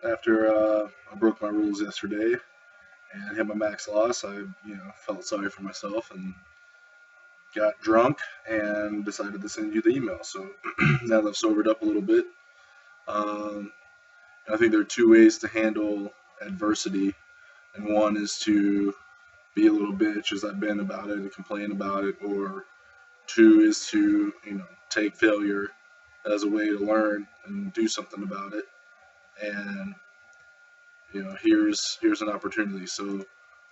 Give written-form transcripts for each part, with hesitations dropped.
after I broke my rules yesterday and hit my max loss, I felt sorry for myself and got drunk and decided to send you the email. So now that I've sobered up a little bit, um, I think there are two ways to handle adversity, and one is to be a little bitch as I've been about it and complain about it, or two is to take failure as a way to learn and do something about it. And here's an opportunity. So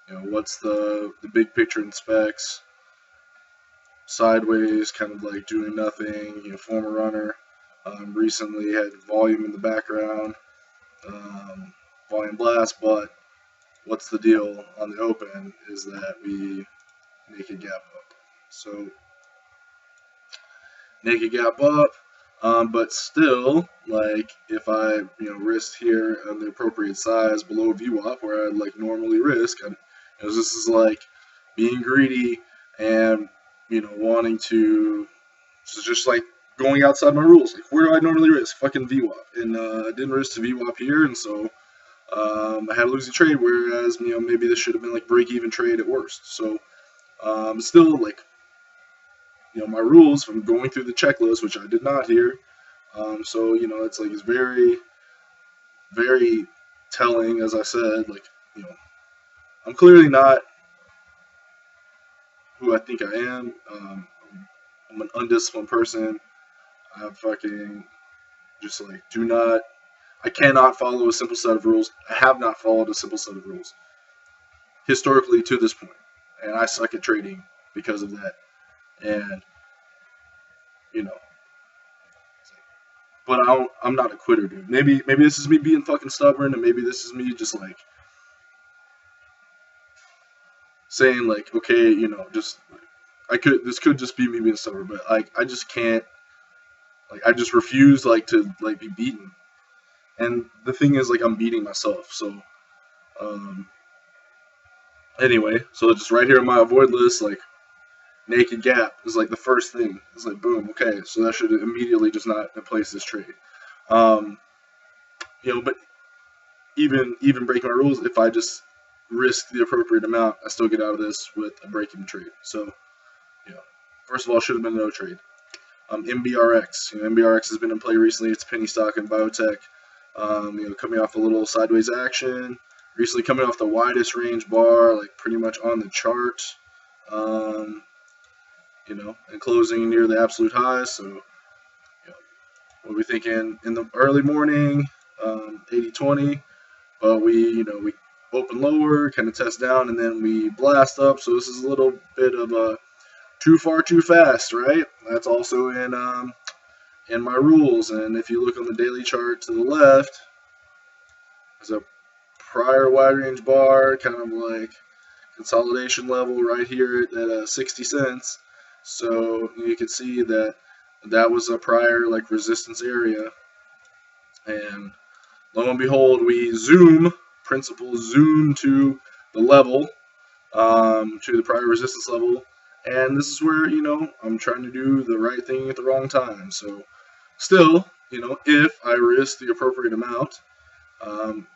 what's the big picture in specs? Sideways, kind of like doing nothing. Former runner. Recently had volume in the background, volume blast, but what's the deal on the open is that we naked gap up. So naked gap up, but still, like if I risked here on the appropriate size below VWAP where I'd like normally risk, this is like being greedy and wanting to. This is just like going outside my rules. Like where do I normally risk? Fucking VWAP, and I didn't risk to VWAP here, and so I had a losing trade. Whereas maybe this should have been like break even trade at worst. So still like my rules from going through the checklist, which I did not here. So it's like it's very, very telling. As I said, like I'm clearly not who I think I am. I'm an undisciplined person. I fucking just like do not. I cannot follow a simple set of rules. I have not followed a simple set of rules historically to this point, and I suck at trading because of that. And you know, but I'm not a quitter, dude. Maybe this is me being fucking stubborn, and maybe this is me just like saying like, okay, just this could just be me being stubborn, but like I just can't, like I just refuse like to like be beaten. And the thing is like I'm beating myself. So um anyway, so just right here on my avoid list, like naked gap is like the first thing. It's like boom, okay, so that should immediately just not place this trade. Um but even breaking my rules, if I just risk the appropriate amount, I still get out of this with a break-even trade. So, first of all, should have been no trade. MBRX, MBRX has been in play recently. It's penny stock and biotech. Coming off a little sideways action. Recently coming off the widest range bar, like pretty much on the chart. Um, and closing near the absolute highs. So, what we thinking in the early morning, 80-20. But we open lower, kind of test down, and then we blast up. So this is a little bit of a too far, too fast, right? That's also in my rules. And if you look on the daily chart to the left, there's a prior wide range bar, kind of like consolidation level right here at 60 cents. So you can see that that was a prior like resistance area, and lo and behold, we zoom to the level, to the prior resistance level, and this is where I'm trying to do the right thing at the wrong time. So, still, if I risk the appropriate amount, um,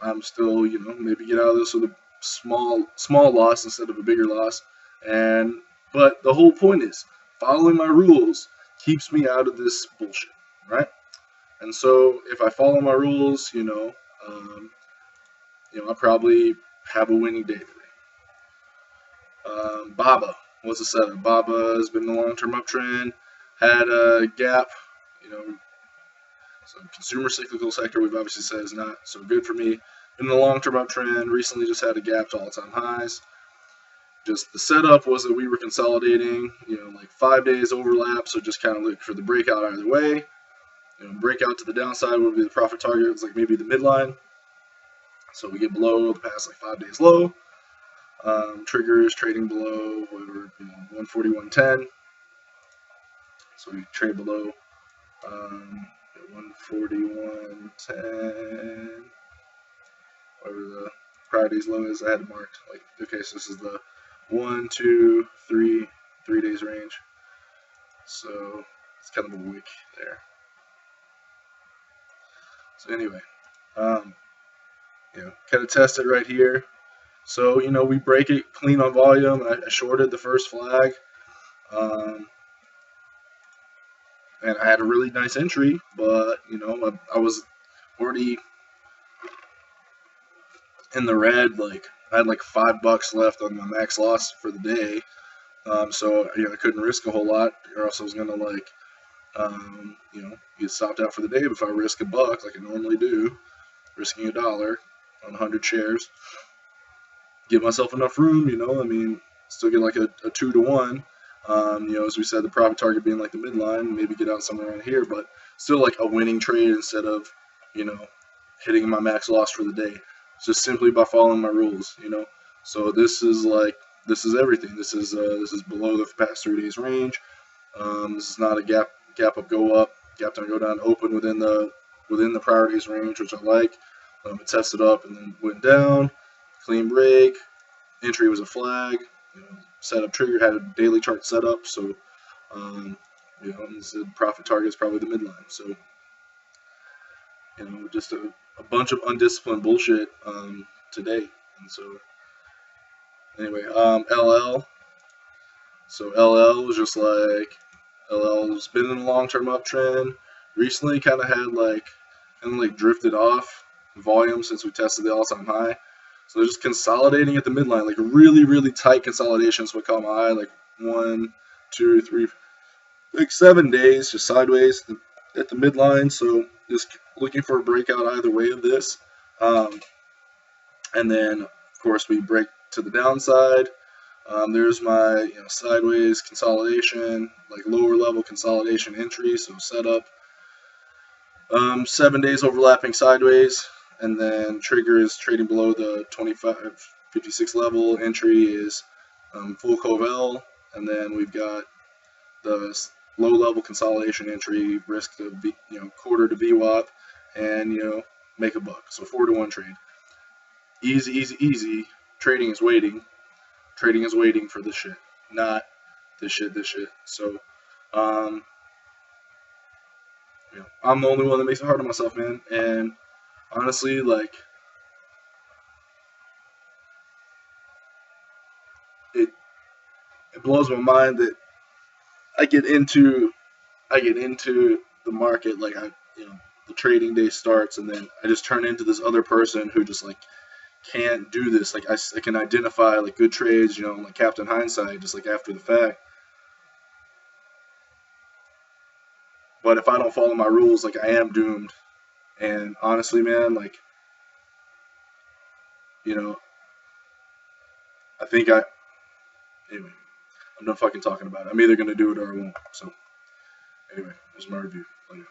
I'm still maybe get out of this with a small loss instead of a bigger loss, and but the whole point is following my rules keeps me out of this bullshit, right? And so if I follow my rules, I probably have a winning day today. Baba was a setup. Baba has been in the long-term uptrend, had a gap. So consumer cyclical sector we've obviously said is not so good for me. In the long-term uptrend, recently just had a gap to all-time highs. Just the setup was that we were consolidating, like 5 days overlap, so just kind of look for the breakout either way. Breakout to the downside would be the profit target. It's like maybe the midline. So we get below the past like 5 days low. Triggers trading below whatever 140, 110. So we trade below 140, 110. Whatever the prior day's low is, I had it marked. Like okay, so this is the 1, 2, 3 days range. So it's kind of a wick there. So anyway, Um, kind of test it right here. So, we break it clean on volume, and I shorted the first flag. Um, and I had a really nice entry, but, I was already in the red. Like, I had like $5 left on my max loss for the day. So, I couldn't risk a whole lot, or else I was going to, like, get stopped out for the day. But if I risk $1, like I normally do, risking $1 on 100 shares, give myself enough room, still get like a 2 to 1. As we said, the profit target being like the midline, maybe get out somewhere around here, but still like a winning trade instead of, you know, hitting my max loss for the day. Just simply by following my rules. So this is everything. This is below the past 3 days range. This is not a gap up, go up, gap down, go down, open within the priorities range, which I like. It tested up and then went down. Clean break. Entry was a flag. Setup trigger had a daily chart setup, so the profit target is probably the midline. So just a bunch of undisciplined bullshit today. And so anyway, LL. So LL was just like LL's been in a long-term uptrend. Recently, kind of drifted off volume since we tested the all-time high. So they're just consolidating at the midline, like really, really tight consolidations would come high, like 1, 2, 3, like 7 days, just sideways at the midline. So just looking for a breakout either way of this. And then, of course, we break to the downside. There's my sideways consolidation, like lower level consolidation entry, so setup. 7 days overlapping sideways, and then trigger is trading below the 25.56 level. Entry is full Covel, and then we've got the low level consolidation entry, risk to be quarter to VWAP, and make $1. So 4 to 1 trade. Easy, easy, easy. Trading is waiting. Trading is waiting for this shit, not this shit. So, I'm the only one that makes it hard on myself, man. And honestly, like, it blows my mind that I get into the market, like the trading day starts, and then I just turn into this other person who just like can't do this. Like I can identify like good trades, like Captain Hindsight, just like after the fact. But if I don't follow my rules, like I am doomed. And honestly, man, like I think anyway, I'm done fucking talking about it. I'm either gonna do it or I won't. So anyway, there's my review. Later.